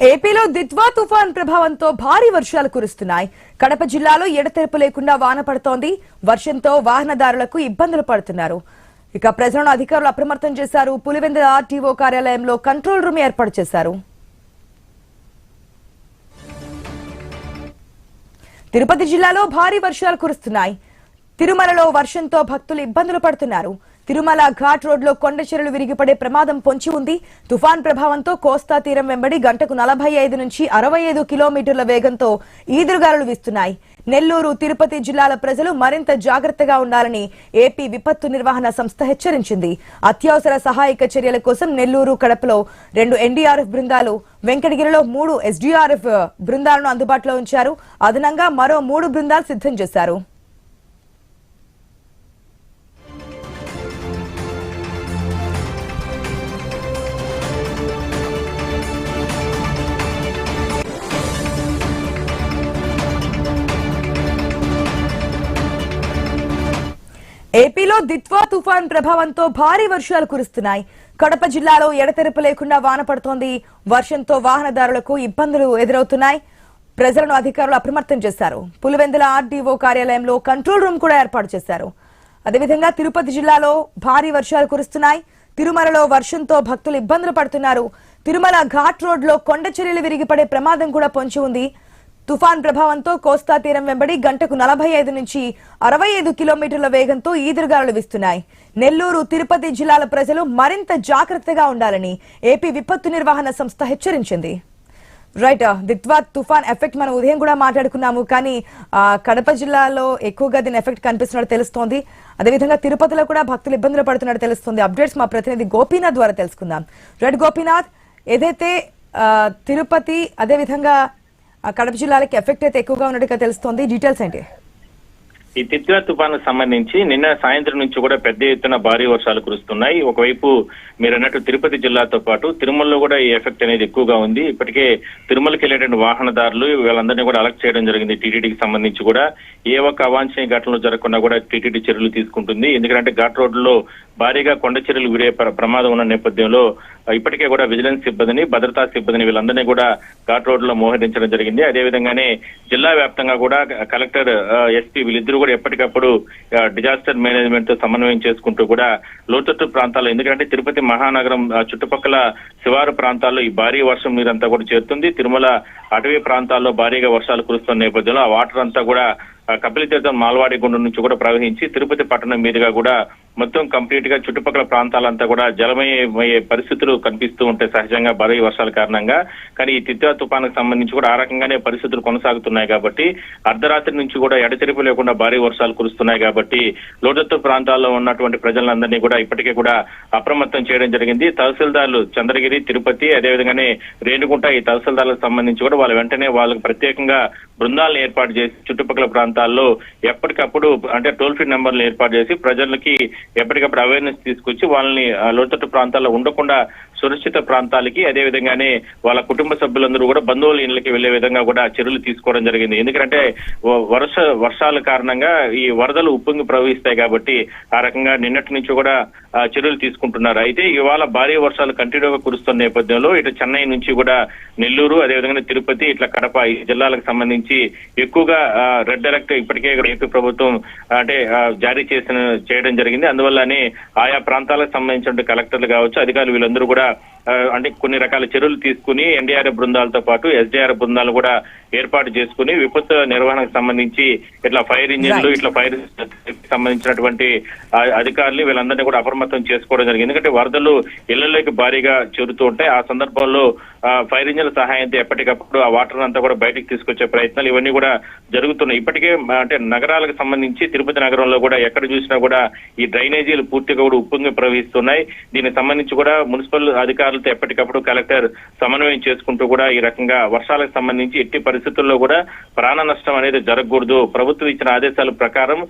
ఏపీలో దిత్వా తుఫాన్ ప్రభావంతో భారీ వర్షాలు కురుస్తున్నాయి. కడప జిల్లాలో ఎడతెరపు లేకుండా వాన పడుతోంది. వర్షంతో వాహనదారులకు ఇబ్బందులు పడుతున్నారు. ఇక ప్రజలను అధికారులు అప్రమత్తం చేశారు. పులివెందుల ఆర్టీఓ కార్యాలయంలో కంట్రోల్ రూమ్ ఏర్పాటు చేశారు. తిరుపతి జిల్లాలో భారీ వర్షాలు కురుస్తున్నాయి. తిరుమలలో వర్షంతో భక్తులు ఇబ్బందులు పడుతున్నారు. తిరుమల ఘాట్ రోడ్లో కొండ చెరువులు విరిగిపడే ప్రమాదం పొంచి ఉంది. తుఫాన్ ప్రభావంతో కోస్తా తీరం వెంబడి గంటకు 45 నుంచి 65 కిలోమీటర్ల వేగంతో ఈదురుగాలులు వీస్తున్నాయి. నెల్లూరు, తిరుపతి జిల్లాల ప్రజలు మరింత జాగ్రత్తగా ఉండాలని ఏపీ విపత్తు నిర్వహణ సంస్థ హెచ్చరించింది. అత్యవసర సహాయక చర్యల కోసం నెల్లూరు, కడపలో 2 ఎన్డీఆర్ఎఫ్ బృందాలు, వెంకటగిరిలో 3 ఎస్డీఆర్ఎఫ్ బృందాలను అందుబాటులో ఉంచారు. అదనంగా మరో 3 బృందాలు సిద్ధం చేశారు. ఏపీలో దిత్వా తుఫాన్ ప్రభావంతో భారీ వర్షాలు కురుస్తున్నాయి. కడప జిల్లాలో ఎడతెరపు లేకుండా వాన పడుతోంది. వర్షంతో వాహనదారులకు ఇబ్బందులు ఎదురవుతున్నాయి. ప్రజలను అధికారులు అప్రమత్తం చేశారు. పులివెందుల ఆర్డీఓ కార్యాలయంలో కంట్రోల్ రూమ్ కూడా ఏర్పాటు చేశారు. అదేవిధంగా తిరుపతి జిల్లాలో భారీ వర్షాలు కురుస్తున్నాయి. తిరుమలలో వర్షంతో భక్తులు ఇబ్బందులు పడుతున్నారు. తిరుమల ఘాట్ రోడ్లో కొండ చర్యలు విరిగిపడే ప్రమాదం కూడా పొంచి ఉంది. తుఫాన్ ప్రభావంతో కోస్తా తీరం వెంబడి గంటకు 45 నుంచి 65 కిలోమీటర్ల వేగంతో ఈదురుగాలులు వీస్తున్నాయి. నెల్లూరు, తిరుపతి జిల్లాల ప్రజలు మరింత జాగ్రత్తగా ఉండాలని ఏపీ విపత్తు నిర్వహణ సంస్థ హెచ్చరించింది. రైట్, దిత్వా తుఫాన్ ఎఫెక్ట్ మనం ఉదయం కూడా మాట్లాడుకున్నాము. కానీ కడప జిల్లాలో ఎక్కువగా దీని ఎఫెక్ట్ కనిపిస్తున్నట్టు తెలుస్తోంది. అదేవిధంగా తిరుపతిలో కూడా భక్తులు ఇబ్బందులు పడుతున్నట్టు తెలుస్తుంది. అప్డేట్స్ మా ప్రతినిధి గోపీనాథ్ ద్వారా తెలుసుకుందాం. రైట్ గోపీనాథ్, ఏదైతే తిరుపతి అదేవిధంగా కడప జిల్లాలకి ఎఫెక్ట్ అయితే ఎక్కువగా ఉన్నట్టుగా తెలుస్తోంది. డీటెయిల్స్ ఏంటి? ఈ తిత్వా తుఫాను సంబంధించి నిన్న సాయంత్రం నుంచి కూడా పెద్ద ఎత్తున భారీ వర్షాలు కురుస్తున్నాయి. ఒకవైపు మీరు అన్నట్టు తిరుపతి జిల్లాతో పాటు తిరుమలలో కూడా ఈ ఎఫెక్ట్ అనేది ఎక్కువగా ఉంది. ఇప్పటికే తిరుమలకి వెళ్ళేటువంటి వాహనదారులు వీళ్ళందరినీ కూడా అలర్ట్ చేయడం జరిగింది. టీటీడీకి సంబంధించి కూడా ఏ ఒక్క అవాంఛనీయ ఘటనలు జరగకుండా కూడా టీటీడీ చర్యలు తీసుకుంటుంది. ఎందుకంటే ఘాట్ రోడ్లలో భారీగా కొండ చర్యలు విరే ప్రమాదం ఉన్న నేపథ్యంలో ఇప్పటికే కూడా విజిలెన్స్ సిబ్బందిని, భద్రతా సిబ్బందిని వీళ్ళందరినీ కూడా ఘాట్ రోడ్ లో మోహరించడం జరిగింది. అదేవిధంగానే జిల్లా వ్యాప్తంగా కూడా కలెక్టర్, ఎస్పీ వీళ్ళిద్దరూ కూడా ఎప్పటికప్పుడు డిజాస్టర్ మేనేజ్మెంట్ తో సమన్వయం చేసుకుంటూ కూడా లోతట్టు ప్రాంతాల్లో, ఎందుకంటే తిరుపతి మహానగరం చుట్టుపక్కల శివారు ప్రాంతాల్లో ఈ భారీ వర్షం నీరంతా కూడా చేరుతుంది. తిరుమల అటవీ ప్రాంతాల్లో భారీగా వర్షాలు కురుస్తున్న నేపథ్యంలో ఆ వాటర్ అంతా కూడా కపిలతీర్థం, మాల్వాడి గుండం నుంచి కూడా ప్రవహించి తిరుపతి పట్టణం మీదుగా కూడా మొత్తం కంప్లీట్ గా చుట్టుపక్కల ప్రాంతాలంతా కూడా జలమయమయ్యే పరిస్థితులు కనిపిస్తూ ఉంటాయి సహజంగా భారీ వర్షాల కారణంగా. కానీ ఈ తిత్వా తుఫానుకు సంబంధించి కూడా ఆ రకంగానే పరిస్థితులు కొనసాగుతున్నాయి కాబట్టి అర్ధరాత్రి నుంచి కూడా ఎడతెరిపి లేకుండా భారీ వర్షాలు కురుస్తున్నాయి కాబట్టి లోతట్టు ప్రాంతాల్లో ఉన్నటువంటి ప్రజలందరినీ కూడా ఇప్పటికే కూడా అప్రమత్తం చేయడం జరిగింది. తహసీల్దార్లు చంద్రగిరి, తిరుపతి, అదేవిధంగానే రేణుగుంట ఈ తహసీల్దార్లకు సంబంధించి కూడా వాళ్ళు వెంటనే వాళ్ళకు ప్రత్యేకంగా బృందాలను ఏర్పాటు చేసి చుట్టుపక్కల ప్రాంతాల్లో ఎప్పటికప్పుడు అంటే టోల్ ఫ్రీ నెంబర్లు ఏర్పాటు చేసి ప్రజలకి ఎప్పటికప్పుడు అవేర్నెస్ తీసుకొచ్చి వాళ్ళని లోతట్టు ప్రాంతాల్లో ఉండకుండా సురక్షిత ప్రాంతాలకి, అదేవిధంగానే వాళ్ళ కుటుంబ సభ్యులందరూ కూడా బంధువుల ఇళ్లకి వెళ్లే విధంగా కూడా చర్యలు తీసుకోవడం జరిగింది. ఎందుకంటే వర్షాల కారణంగా ఈ వరదలు ఉప్పొంగి ప్రవహిస్తాయి కాబట్టి ఆ రకంగా నిన్నటి నుంచి కూడా చర్యలు తీసుకుంటున్నారు. అయితే ఇవాళ భారీ వర్షాలు కంటిన్యూగా కురుస్తున్న నేపథ్యంలో ఇటు చెన్నై నుంచి కూడా నెల్లూరు, అదేవిధంగా తిరుపతి, ఇట్లా కడప ఈ జిల్లాలకు సంబంధించి ఎక్కువగా రెడ్ అలర్ట్ ఇప్పటికే ఏపీ ప్రభుత్వం జారీ చేయడం జరిగింది. అందువల్లనే ఆయా ప్రాంతాలకు సంబంధించిన కలెక్టర్లు కావచ్చు, అధికారులు వీళ్ళందరూ కూడా కొన్ని రకాల చర్యలు తీసుకుని ఎన్డీఆర్ఎఫ్ బృందాలతో పాటు ఎస్డీఆర్ఎఫ్ బృందాలు కూడా ఏర్పాటు చేసుకుని విపత్తు నిర్వహణకు సంబంధించి ఇట్లా ఫైర్ ఇంజిన్లు, ఇట్లా ఫైర్ సంబంధించినటువంటి అధికారులు వీళ్ళందరినీ కూడా అప్రమత్తం చేసుకోవడం జరిగింది. ఎందుకంటే వరదలు ఇళ్లలోకి భారీగా చేరుతూ ఉంటాయి. ఆ సందర్భంలో ఫైర్ ఇంజిన్ల సహాయంతో ఎప్పటికప్పుడు ఆ వాటర్ అంతా కూడా బయటకు తీసుకొచ్చే ప్రయత్నాలు ఇవన్నీ కూడా జరుగుతున్నాయి. ఇప్పటికే నగరాలకు సంబంధించి తిరుపతి నగరంలో కూడా ఎక్కడ చూసినా కూడా ఈ డ్రైనేజీలు పూర్తిగా కూడా ఉప్పొంగి ప్రవహిస్తున్నాయి. దీనికి సంబంధించి కూడా మున్సిపల్ అధికారులతో ఎప్పటికప్పుడు కలెక్టర్ సమన్వయం చేసుకుంటూ కూడా ఈ రకంగా వర్షాలకు సంబంధించి ఎట్టి పరిస్థితుల్లో కూడా ప్రాణ నష్టం అనేది జరగకూడదు, ప్రభుత్వం ఇచ్చిన ఆదేశాల ప్రకారం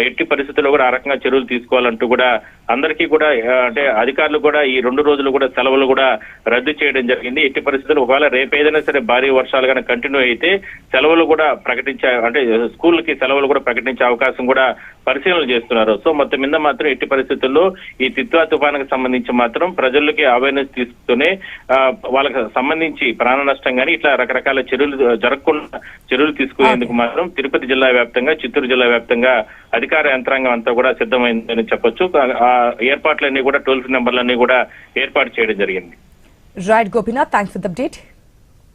ఎట్టి పరిస్థితుల్లో కూడా ఆ రకంగా చర్యలు తీసుకోవాలంటూ కూడా అందరికీ కూడా అంటే అధికారులు కూడా ఈ 2 రోజులు కూడా సెలవులు కూడా రద్దు చేయడం జరిగింది. ఎట్టి పరిస్థితుల్లో ఒకవేళ రేపు ఏదైనా సరే భారీ వర్షాలు కానీ కంటిన్యూ అయితే సెలవులు కూడా ప్రకటించే అంటే స్కూళ్ళకి సెలవులు కూడా ప్రకటించే అవకాశం కూడా పరిశీలన చేస్తున్నారు. సో మొత్తం మీద మాత్రం ఎట్టి పరిస్థితుల్లో ఈ తిత్వా తుఫానుకు సంబంధించి మాత్రం ప్రజలకి అవేర్నెస్ తీసుకునే వాళ్ళకి సంబంధించి ప్రాణ నష్టం కానీ ఇట్లా రకరకాల చర్యలు జరగకుండా చర్యలు తీసుకునేందుకు మాత్రం తిరుపతి జిల్లా వ్యాప్తంగా, చిత్తూరు జిల్లా వ్యాప్తంగా అధికార యంత్రాంగం అంతా కూడా సిద్ధమైందని చెప్పొచ్చు. ఆ ఏర్పాట్లన్నీ కూడా టోల్ ఫ్రీ నెంబర్లన్నీ కూడా ఏర్పాటు చేయడం జరిగింది. Right Gopinath, thanks for the update.